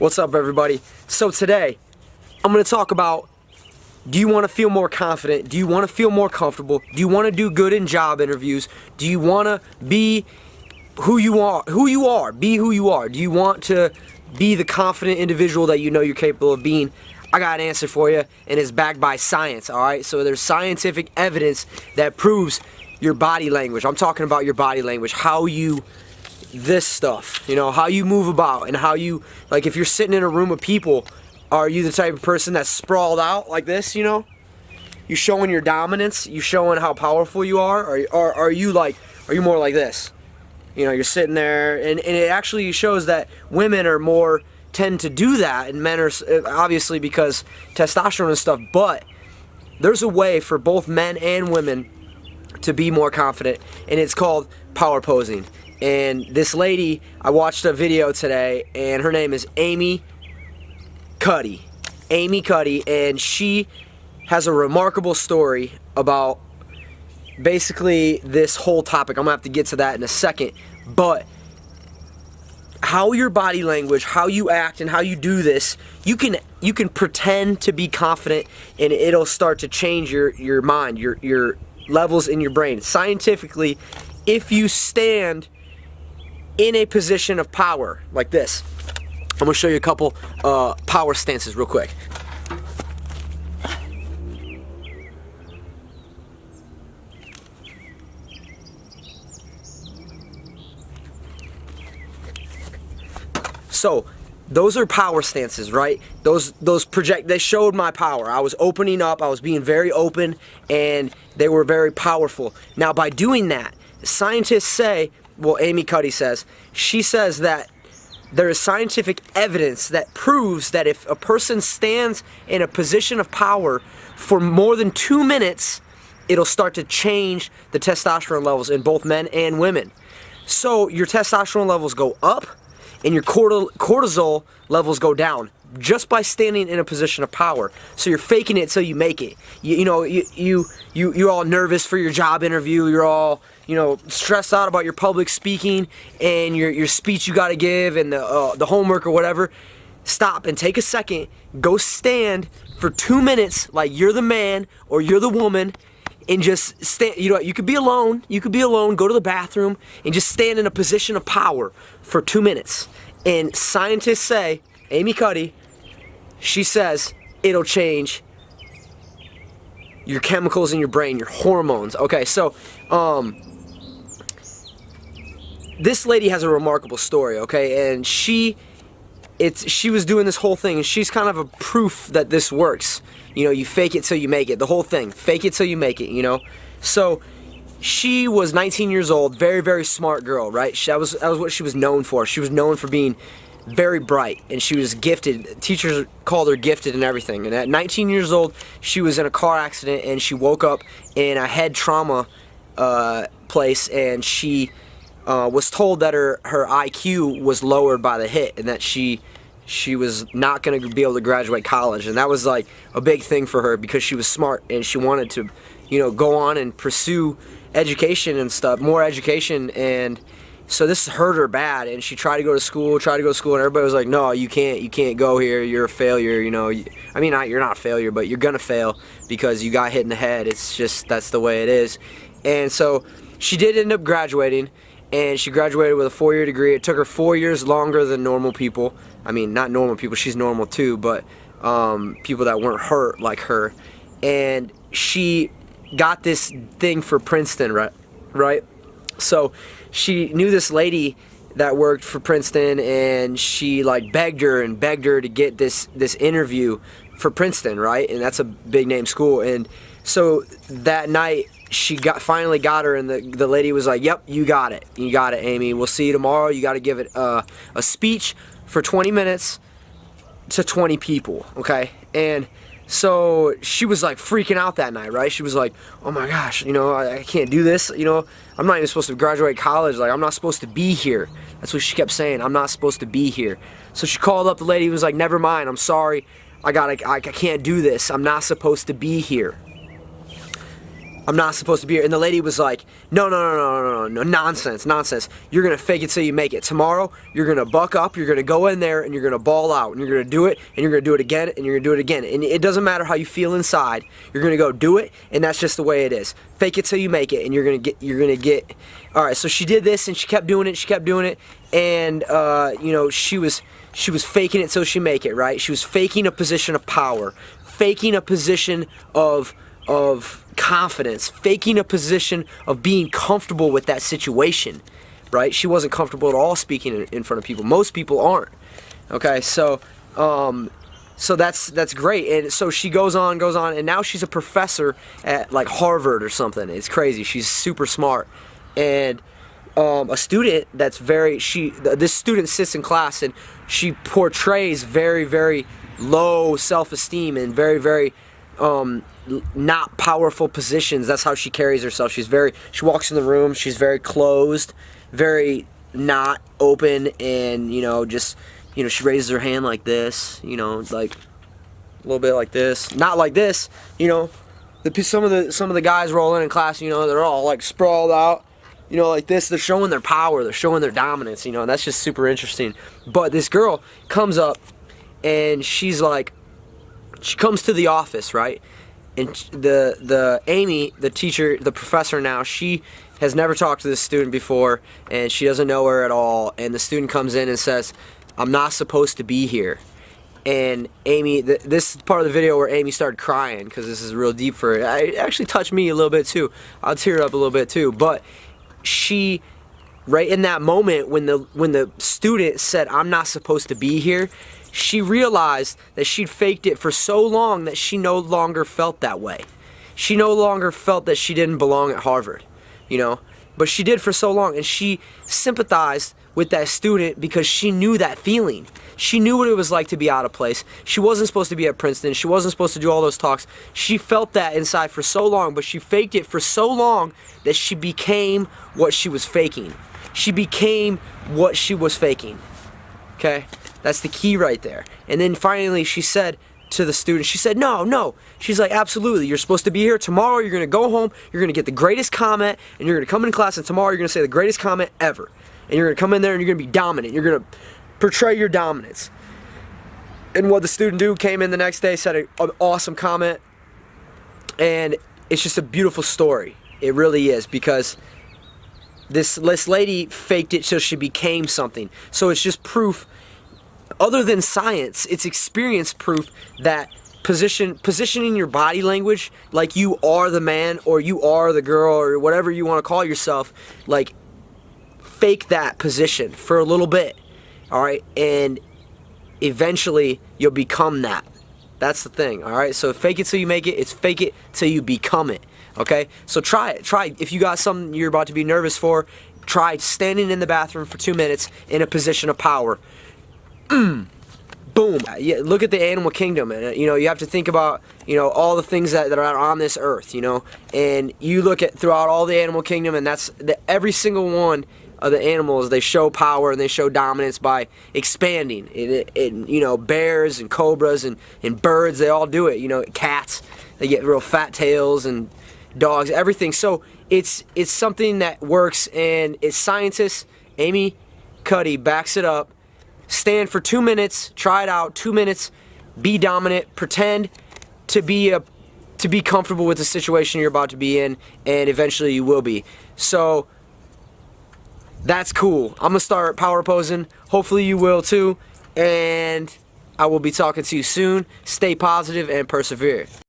What's up, everybody? So today, I'm going to talk about, do you want to feel more confident? Do you want to feel more comfortable? Do you want to do good in job interviews? Do you want to be who you are? Be who you are. Do you want to be the confident individual that you know you're capable of being? I got an answer for you, and it's backed by science, alright? So there's scientific evidence that proves your body language. I'm talking about your body language, how you, this stuff, you know, how you move about, and how you, like if you're sitting in a room of people, are you the type of person that's sprawled out like this, you know? You showing your dominance, you showing how powerful you are, or are you more like this? You know, you're sitting there, and it actually shows that women are more tend to do that, and men are, obviously because testosterone and stuff, but there's a way for both men and women to be more confident, and it's called power posing. And this lady, I watched a video today, and her name is Amy Cuddy, and she has a remarkable story about basically this whole topic. I'm gonna have to get to that in a second, but how your body language, how you act, and how you do this, you can pretend to be confident, and it'll start to change your mind, your levels in your brain. Scientifically, if you stand in a position of power like this, I'm gonna show you a couple power stances real quick. So those are power stances, right? They showed my power. I was opening up, I was being very open, and they were very powerful. Now by doing that, scientists say, well, Amy Cuddy says, she says that there is scientific evidence that proves that if a person stands in a position of power for more than 2 minutes, it'll start to change the testosterone levels in both men and women. So your testosterone levels go up, and your cortisol levels go down just by standing in a position of power. So you're faking it till you make it. You're all nervous for your job interview. You're all, stressed out about your public speaking and your speech you got to give and the homework or whatever. Stop and take a second. Go stand for 2 minutes like you're the man or you're the woman, and just stand. You could be alone. You could be alone. Go to the bathroom and just stand in a position of power for 2 minutes. And scientists say, Amy Cuddy, she says it'll change your chemicals in your brain, your hormones. Okay, so this lady has a remarkable story. Okay, and she was doing this whole thing, and she's kind of a proof that this works. You fake it till you make it. The whole thing, fake it till you make it. So she was 19 years old, very, very smart girl, right? That was what she was known for. She was known for being very bright, and she was gifted. Teachers called her gifted and everything. And at 19 years old, she was in a car accident, and she woke up in a head trauma place, and she was told that her IQ was lowered by the hit, and that she was not going to be able to graduate college. And that was like a big thing for her because she was smart and she wanted to, go on and pursue education and stuff, more education. And so this hurt her bad, and she tried to go to school, and everybody was like, no, you can't go here, you're a failure. I mean, you're not a failure, but you're gonna fail because you got hit in the head. It's just, that's the way it is. And so she did end up graduating, and she graduated with a 4-year degree. It took her 4 years longer than normal people. I mean, not normal people, she's normal too, but people that weren't hurt like her. And she got this thing for Princeton, right? So she knew this lady that worked for Princeton, and she begged her to get this interview for Princeton, right? And that's a big name school. And so that night she finally got her, and the lady was like, yep, you got it, Amy, we'll see you tomorrow. You got to give it a speech for 20 minutes to 20 people, okay? And so she was freaking out that night, right? She was like, oh my gosh, I can't do this, I'm not even supposed to graduate college, I'm not supposed to be here. That's what she kept saying, I'm not supposed to be here. So she called up the lady, who was like, never mind, I'm sorry, I can't do this, I'm not supposed to be here. I'm not supposed to be here. And the lady was like, no, nonsense. You're gonna fake it till you make it. Tomorrow, you're gonna buck up, you're gonna go in there, and you're gonna ball out, and you're gonna do it, and you're gonna do it again, and you're gonna do it again. And it doesn't matter how you feel inside, you're gonna go do it, and that's just the way it is. Fake it till you make it, and you're gonna get. All right, so she did this, and she kept doing it, and you know, she was faking it till she make it, right? She was faking a position of power, faking a position of confidence, faking a position of being comfortable with that situation, right? She wasn't comfortable at all speaking in front of people. Most people aren't. Okay, so that's great. And so she goes on, and now she's a professor at like Harvard or something. It's crazy. She's super smart. And a student that's this student sits in class and she portrays very, very low self-esteem and very, very not powerful positions. That's how she carries herself. She walks in the room, she's very closed, very not open, and you know, just, you know, she raises her hand like this, you know, like a little bit like this, not like this, you know. Some of the guys roll in class, you know, they're all like sprawled out, you know, like this. They're showing their power, they're showing their dominance, you know, and that's just super interesting. But this girl comes up and she's like, she comes to the office, right? And the Amy, the teacher, the professor now, she has never talked to this student before, and she doesn't know her at all. And the student comes in and says, "I'm not supposed to be here." And Amy, this is part of the video where Amy started crying because this is real deep for her. It actually touched me a little bit too. I'll tear up a little bit too. But she, right in that moment when the student said, "I'm not supposed to be here," she realized that she'd faked it for so long that she no longer felt that way. She no longer felt that she didn't belong at Harvard, you know? But she did for so long, and she sympathized with that student because she knew that feeling. She knew what it was like to be out of place. She wasn't supposed to be at Princeton. She wasn't supposed to do all those talks. She felt that inside for so long, but she faked it for so long that she became what she was faking. She became what she was faking. Okay? That's the key right there. And then finally she said to the student, she said, no. She's like, absolutely, you're supposed to be here. Tomorrow you're going to go home, you're going to get the greatest comment, and you're going to come in class, and tomorrow you're going to say the greatest comment ever. And you're going to come in there and you're going to be dominant. You're going to portray your dominance. And what the student do, came in the next day, said an awesome comment. And it's just a beautiful story. It really is, because this lady faked it till she became something. So it's just proof. Other than science, it's experience proof that positioning your body language like you are the man or you are the girl or whatever you want to call yourself, like fake that position for a little bit, all right, and eventually you'll become that. That's the thing, all right? So fake it till you make it. It's fake it till you become it, okay? So try it. If you got something you're about to be nervous for, try standing in the bathroom for 2 minutes in a position of power. Boom. Yeah, look at the animal kingdom, and you know, you have to think about, you know, all the things that are on this earth, you know, and you look at throughout all the animal kingdom, and that's every single one of the animals, they show power and they show dominance by expanding. You know, bears and cobras and birds, they all do it. You know, cats, they get real fat tails, and dogs, everything. So it's something that works, and it's scientists. Amy Cuddy backs it up. Stand for 2 minutes, try it out, 2 minutes, be dominant, pretend to be comfortable with the situation you're about to be in, and eventually you will be. So that's cool. I'm gonna start power posing. Hopefully you will too, and I will be talking to you soon. Stay positive and persevere.